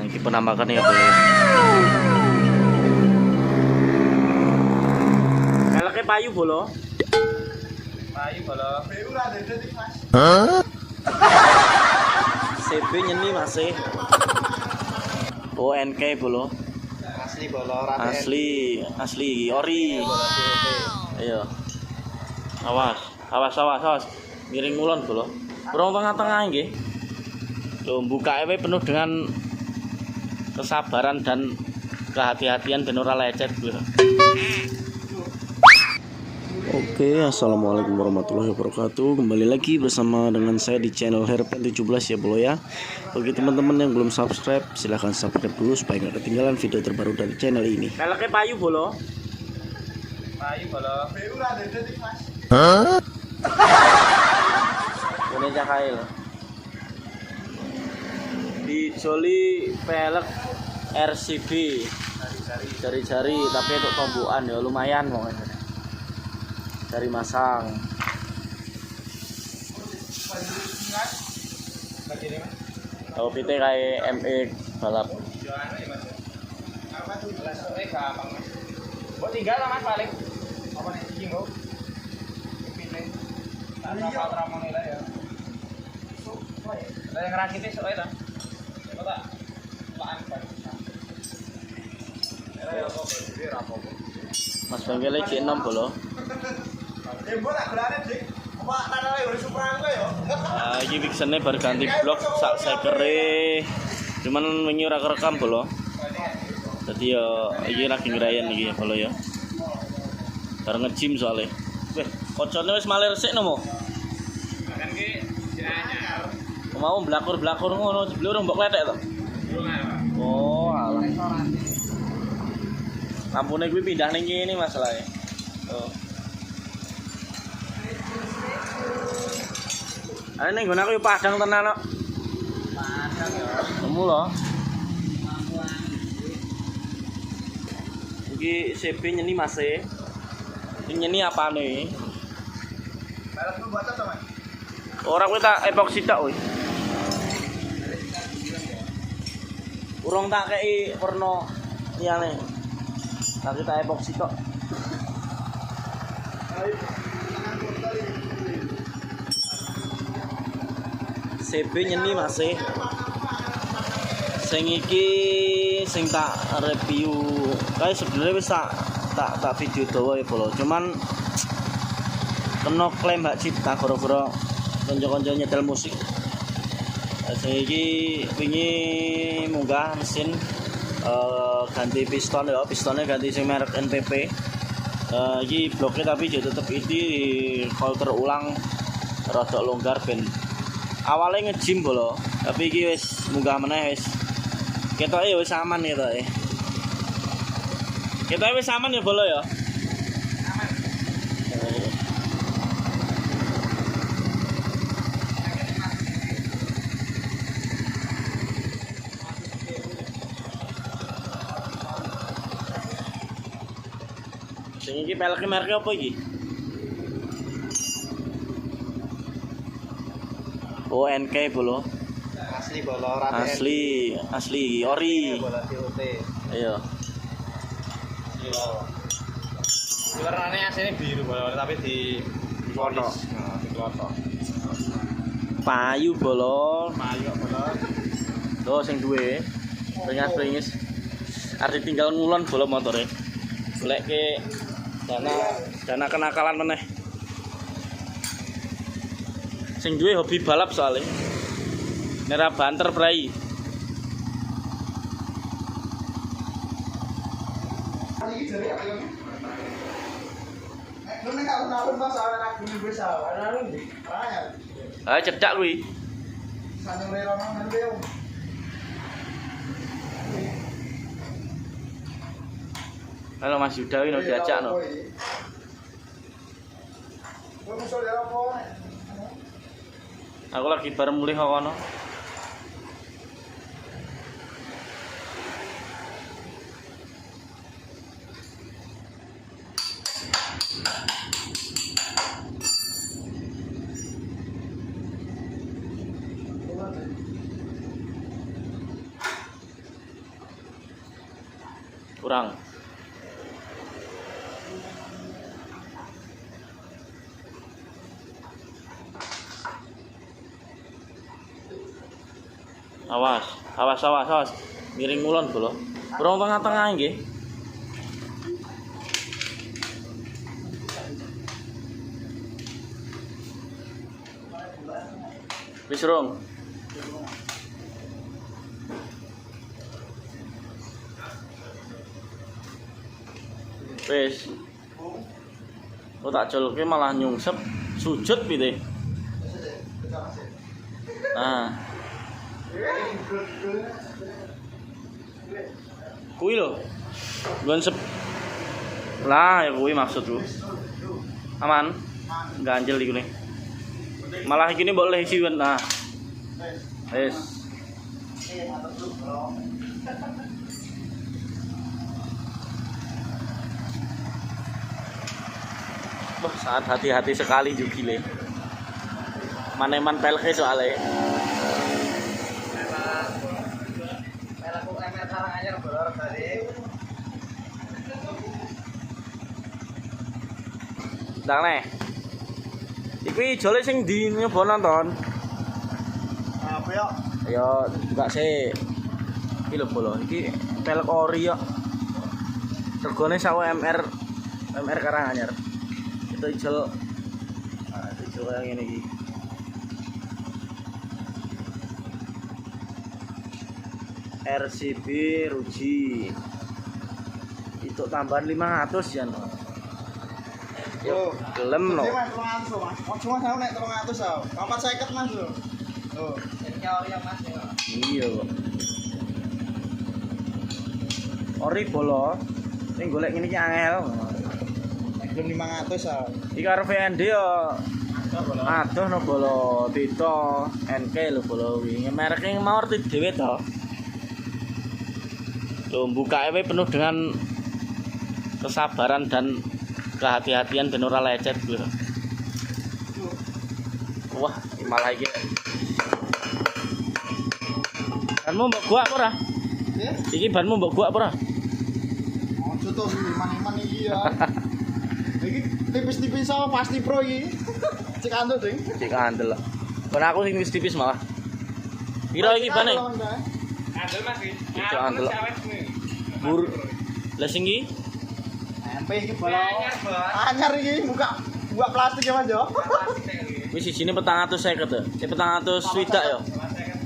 Ini penampakan ya boleh. Peleknya payu bolo. Payu bolo. CB nyeni masih. ONK bolo. Asli bolo, Asli ori. Ayo. Awas. Miring ngulon bolo. Kurang tengah-tengah nggih. Loh, buka penuh dengan kesabaran dan kehati-hatian ben ora lecet. Oke, assalamualaikum warahmatullahi wabarakatuh. Kembali lagi bersama dengan saya di channel Herpen 17 ya bro ya. Bagi teman-teman yang belum subscribe, silahkan subscribe dulu supaya nggak ketinggalan video terbaru dari channel ini. Peleknya payu bolo. Hah? Ini cakail. Dijoli pelek RCB jari-jari tapi untuk tombukan ya lumayan pokoknya. Dari masang. Oh, PT kayak ME balap. Buat tinggal lah Mas paling. Apa nih iki kok? Pilih. Apa tramone lah ya. Lah yang rakite sok ae ta. Coba tak. Laan kan. Ya kok iki ra apa-apa. Mas bengkele C6 bolo. Iki fiksene bar ganti blok sak sekere. Cuman wingi ora kerekam bolo. Dadi yo iki lagi ngerayan iki bolo ya. Bar nge-gym soalnya. Weh, kocone wis malir resik nomo. Kan ki anyar. Mau blakur-blakur ngono, jebule urung mbok kletek to. Oh, alah. Lampune kuwi pindah ning kene masalahe. Oh. Ayo ning nggon aku yo padang tenan kok. Padang yo. Temu lho. Iki CB nyeni Mas e. Ini nyeni apane? Balasmu baca to, Mas? Ora kuwi tak epoksi tok kuwi. Urung tak kei warna liyane. Tapi tak epoksi tok. CB nyeni Mas e. Sing iki sing tak review kae sebenarnya wis tak video dawa ya bolo. Cuman kena klaim hak cipta gara-gara kanca-kanca nyetel musik. Sing iki wingi munggah mesin ganti piston ya, pistonnya ganti sing merek NPP. Iki bloknya tapi juga tetep iki filter ulang rada longgar ben awalnya nge-gym bolo, tapi iki wis munggah meneh wis ketoke wis aman ya to. Ketoke wis aman ya bolo ya. Aman. Sing iki peleknya merek apa iki? ONK bolo. Asli bolo, Asli ori. Iya. Warnanya aslinya biru bolo, tapi di foto. Di foto. Payu bolo. Tuh sing duwe. Pringis. Arti tinggal ngulon bolo motore. Goleke dana kenakalan meneh. Sing duwe hobi balap soalnya. Nera banter prai. Ayo cedak kuwi. Halo Mas Yuda ini diajak no. Aku lagi bareng mulih kok kono. kurang. Awas, awas, awas, awas. Miring ngulon lho. Kurang tengah-tengah nggih. Wis rong. Wis. Oh tak joloke malah nyungsep sujud pite. Nah. Kuwi lho. Gonsep. Lah ya kuwi maksudku. Aman. Ganjel iku nih. Malah iki mbok leh siwen. Nah. Wis. Wah, saat hati-hati sekali Jugile. Maneman pelke soalnya. Pelekku MR Karanganyar bolor tadi. Ndang nih. Iki jole sing ndi nyoba nonton? Apa ya? Ayo buka sih. Iki lho bolo, iki pelek ori yo. Regane 1 MR Karanganyar. Itu ijol. Nah, itu ijol kayak ngene iki. RCB Ruji. Itu tambahan 500 ya no. Yo, gelem no. Mas 300 Mas. Cuma saya nek 300 ah. 450 Mas lho. Oh, ini ori yang Mas ya. Iya kok. Ori bolo. Sing golek ngene iki angel. Belum 500 ah. Iki karo VND yo. Aduh no bolo Tito NK lho bolo wingi. Mereknya mau ngerti dhewe to. Loh buka penuh dengan kesabaran dan kehati-hatian ben ora lecet lho. Wah, malah iki. Banmu mbok gua apa ora? Iki banmu mbok gua apa ora? Ojo to iman-iman iki ya. Iki tipis-tipis sama pasti pro iki. Cek andel, Ding. Cek andel. Kon aku sing wis tipis malah. Piro iki bane? Andel Mas iki. Cek andel. Bur. Lah sing iki MP iki bola. Anyar iki buka plastik ya Mas yo. wis isine 450 to. 400 swidak ya.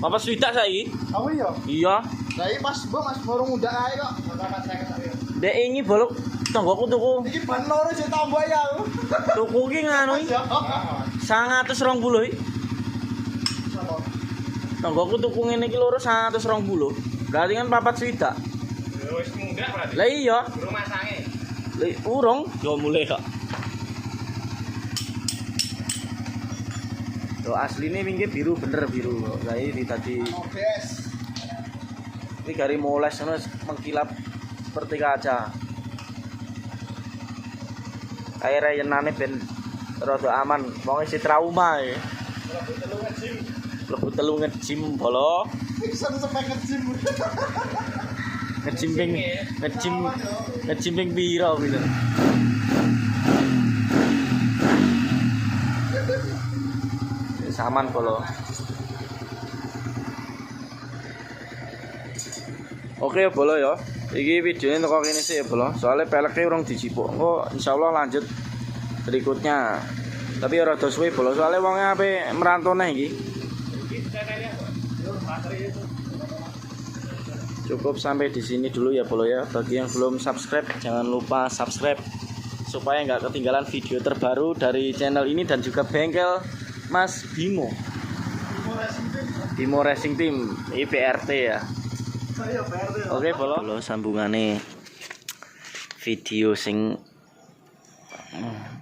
Apa swidak saiki? Oh iya. Iya. Lah iki pas mbok Mas baru muda ae kok. 450. Dek ini bolok tonggoku tuku. Iki ban loro sing tambah ya. Tuku ki nganu iki 120 iki. Tonggoku tuku ngene iki loro 120. Berarti kan 4 swidak. Wis muda berarti. Lah iya. Rumah sange. Lah urung yo mulai kok. Yo asline wingi biru bener biru. Lah iki tadi Bes. iki gari moles ngono mengkilap seperti kaca. Kayak rayenane ben rada aman, wong isi trauma ya. Lebut telu ngejim bolo. Bisa sampai ngejim. Ngejim ping piro gitu. Saman bolo. Oke bolo ya. Iki videonya teko kene sih ya bolo. Soalnya peleknya urung dijipuk. Engko insyaallah lanjut berikutnya. Tapi ora rada suwe bolo. Soalnya wonge ape merantau neh iki. Cukup sampai di sini dulu ya bolo ya. Bagi yang belum subscribe jangan lupa subscribe supaya nggak ketinggalan video terbaru dari channel ini dan juga bengkel Mas Bimo. Bimo Racing Team IPRT ya. Oke bolo sambungane video sing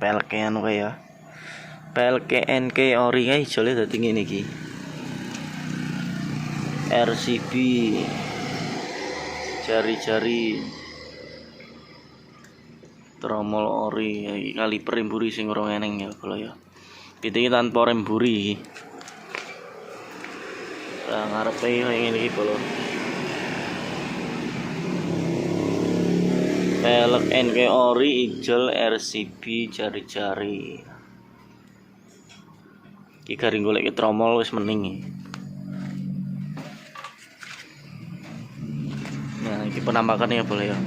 pelke anu kaya pelke NK ori kae jole dadi ngene iki. RCB jari-jari tromol ori kaliper remburi sing ora eneng ya bolo ya. Pitiki tanpa remburi. Lah ngarepe ngene iki bolo. Velg NK ori ijo RCB jari-jari. Iki garing golek tromol wis mending. Nah, iki penampakan ya boleh ya.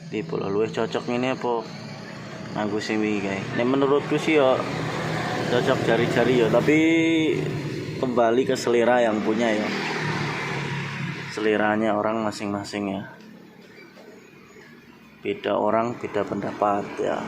Di pola luwih cocok ini apa nganggo sing wingi kae. Nek menurutku sih ya cocok jari-jari ya, tapi kembali ke selera yang punya ya. Seleranya orang masing-masing ya. Beda orang beda pendapat ya.